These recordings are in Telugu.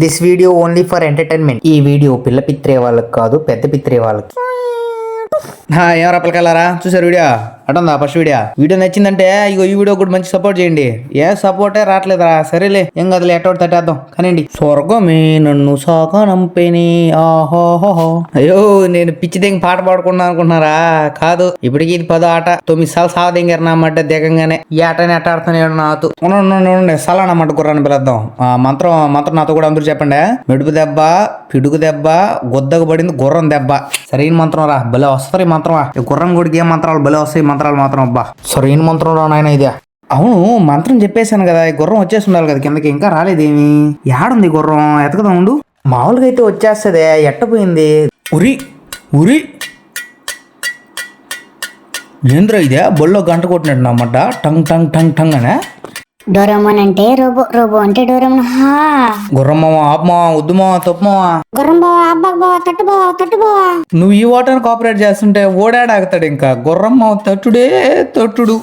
This video only for entertainment. ఈ వీడియో పిల్ల పిత్రే వాళ్ళకి కాదు, పెద్ద పిత్రే వాళ్ళకి. ఏం రప్పలకెళ్ళారా చూసారు వీడియో? అటుందా ఫస్ట్ వీడియో నచ్చిందంటే ఇగో ఈ వీడియో కూడా మంచి సపోర్ట్ చేయండి. ఏ సపోర్టే రావట్లేదా? సరేలే ఏం కదలే, ఎట్టోటి తట్టేద్దాం కానివ్వండి. స్వర్గమే నన్ను సాగనంపేని ఆహోహో. అయ్యో నేను పిచ్చి దింగి పాట పాడుకున్నా అనుకుంటున్నారా? కాదు, ఇప్పటికి ఇది 10వ ఆట. 9 సార్లు సాగ దింగారు నా మడ్డ దిగంగానే. ఈ ఆటని ఎట్ట ఆడుతున్నాడు నాతో. సలానా మడ్డ గుర్రాన్ని పిలుద్దాం. మంత్రం నాతో కూడా అందరూ చెప్పండి. మెడుపు దెబ్బ, పిడుగు దెబ్బ, గుద్దకు పడింది గుర్రం దెబ్బ. సరైన మంత్రం రా, భలే వస్తుంది ఈ మంత్రం. గుర్రం గుడికి ఏం మంత్రాలు భలే వస్తాయి మంత్రాలు మాత్రం. అబ్బా సరైన మంత్రం రా నాయన ఇదే. అవును, మంత్రం చెప్పేశాను కదా, ఈ గుర్రం వచ్చేసి ఉండాలి కదా కిందకి. ఇంకా రాలేదేమి? ఏడుంది గుర్రం? ఎతకదా ఉండు. మామూలుగా అయితే వచ్చేస్తుంది, ఎట్టపోయింది? ఉరి ఉరి ఏంద్రా ఇదే? బొల్లో గంట కొట్టినట్టు నమ్మట. టంగ్ టంగ్ టంగ్ టంగ్ అనే. డోరేమోన్ అంటే రోబో, రోబో అంటే డోరేమోన్. హా గుర్రమ్మా ఆపమా, వద్దుమా, తప్పుమా. గుర్రం బావా, అబ్బా బావా, తట్టు బావా, తట్టు బావా. నువ్వు ఈ ఓటాన్ని కోఆపరేట్ చేస్తుంటే ఓడాడాగుతాడు. ఇంకా గుర్రమ్మ తట్టుడే తట్టుడు.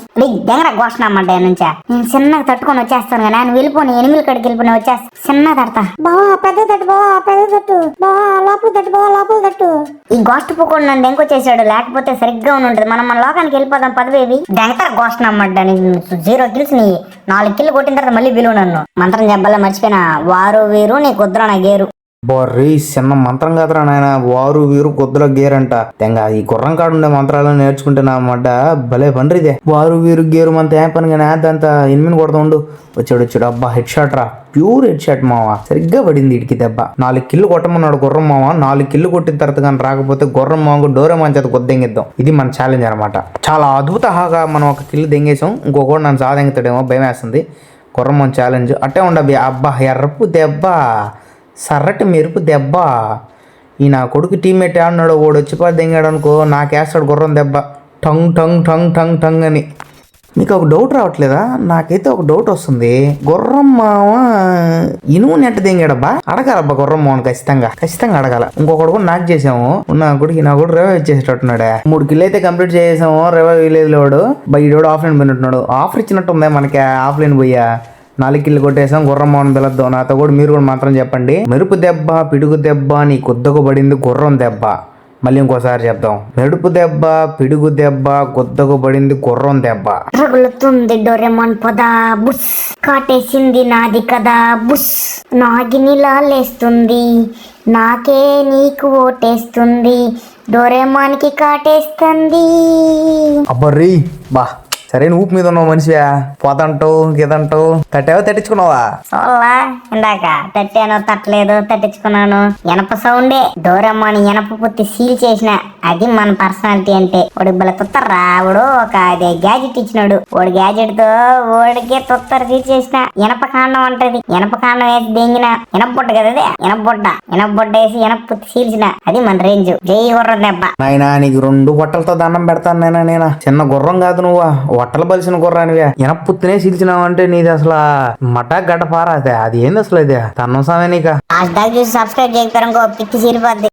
దగ్గర ఘోషణ అమ్మంటే నుంచా నేను చిన్నగా తట్టుకొని వచ్చేస్తాను కానీ ఆయన వెళ్ళిపోయి ఎనిమిది కడికి వెళ్ళిపోయి వచ్చేస్తా. చిన్న తడతా బావా, పెద్ద తట్టు బావా, పెద్ద తట్టు బావా, లోపల తట్టు బావా, లోపల తట్టు. ఈ గోష్ట పుకోడు నన్ను ఎంకొచ్చేసాడు, లేకపోతే సరిగ్గా ఉంటుంది. మనం మన లోకానికి వెళ్ళిపోదాం పదవేవి. దగ్గర ఘోషణ అమ్మంట. నీకు 0 కిల్స్, నీ 4 కిల్లు కొట్టిన తర్వాత మళ్ళీ విలువ నన్ను. మంత్రం చెప్పాలా మర్చిపోయినా. వారు వీరు నీ కుద్ర నా గేరు. బొర్రీ చిన్న మంత్రం కదరా నాయన. వారు వీరు కుద్దుల గేరంట. తెంగా ఈ గుర్రం కాడు ఉండే మంత్రాలను నేర్చుకుంటే నా మాట భలే పండ్రి ఇదే. వారు వీరు గేరు మంత ఏం పని కానీ అదంతా ఎనిమిది కొడతా ఉండు. వచ్చాడు. అబ్బా హెడ్ షాట్ రా, ప్యూర్ హెడ్ షాట్ మావా. సరిగ్గా పడింది ఇడికి దెబ్బ. 4 కిల్లు కొట్టమన్నాడు గుర్రం మావ. 4 కిల్లు కొట్టిన తర్వాత కానీ రాకపోతే గుర్రం మాకు డోరేమోన్ చేత కొద్దెంగిద్దాం. ఇది మన ఛాలెంజ్ అనమాట. చాలా అద్భుతంగా మనం 1 కిల్లు దెంగేసాం. ఇంకొకటి నన్ను సాదెంగుతాడేమో భయం వేస్తుంది. గుర్రం ఛాలెంజ్ అట్టే ఉండబి. అబ్బా ఎర్రపు దెబ్బ, సర్రటి మెరుపు దెబ్బ. ఈ నా కొడుకు టీమ్మేట్ ఆడినాడు, వాడు వచ్చి దెంగాడు అనుకో, నాకేస్తాడు గుర్రం దెబ్బ. Tongue tongue tongue tongue tongue అని. మీకు ఒక డౌట్ రావట్లేదా? నాకైతే ఒక డౌట్ వస్తుంది. గుర్రం మావ ఇనుము నెట్ట దెంగాడబ్బా. అడగాలబ్బా గుర్రం మావని ఖచ్చితంగా అడగాల. ఇంకొకడు కూడా నాకు చేసాము. నా కొడుకు రివైవ్ ఇచ్చేసేటట్టున్నాడే. 3 కిల్ అయితే కంప్లీట్ చేసాము. రివైవ్ విలేజ్ లోడు బయట ఆఫ్లైన్ పోయినట్టున్నాడు. ఆఫర్ ఇచ్చినట్టు ఉందా మనకి? ఆఫ్లైన్ పోయా 4 కిల్లు కొట్టేసాం. గుర్రం మావని పిలద్దాం. నాతో కూడా మీరు కూడా మంత్రం చెప్పండి. మెరుపు దెబ్బ, పిడుగు దెబ్బ, నీ గుద్దకు పడింది గుర్రం దెబ్బ. మళ్ళీ ఇంకోసారి చెప్దాం. మెరుపు దెబ్బ, పిడుగు దెబ్బ, గుద్దకు పడింది గుర్రం దెబ్బ. రగులుతుంది డోరేమోన్ పొద బుస్, కాటేసింది నాది కదా బుస్. నాగినిలా లేస్తుంది, నాకే నీకు ఓటేస్తుంది, డోరేమోన్కి కాటేస్తుంది. అబ్బర్రీ బా, సరే ఊపు మీద ఉన్నావు మనిషివా. పోతంటావు గీదంటావు. తట్టించుకున్నావా? ఇందాక తట్టాను, తట్టలేదు, తట్టించుకున్నాను. ఎనప సౌండే. డోరేమోన్ ఎనప పుత్తి సీల్ చేసిన. అది మన పర్సనాలిటీ అంటే. వాడు బల తుత్తర్రా. వాడు ఒక గ్యాజెట్ ఇచ్చినాడు. వాడు గ్యాజెట్ తో వాడికే తుత్తర సీల్ చేసిన. ఎనప కాండం అంటది. ఎనప కాండం వేసి దెంగిన. ఎనపబొట్ట కదా అదే, ఎనపబొట్ట వేసి ఎనప పుత్తి సీల్చిన. అది మన రేంజ్. జై గుర్రం దెబ్బ. నాయనా నీకు 2 బొట్టలతో దండం పెడతాను నేను. చిన్న గుర్రం కాదు నువ్వు, వట్టలు బలిసిన గుర్రానివే. ఎనపుత్తినే సీల్చినావు అంటే నీది అసలు మటా గడ్డ పారా. అది ఏంది అసలు? ఇది తన్నం సమయ నీక. సబ్స్క్రైబ్ చేయకపోతే పిచ్చి సీలిపోద్ది.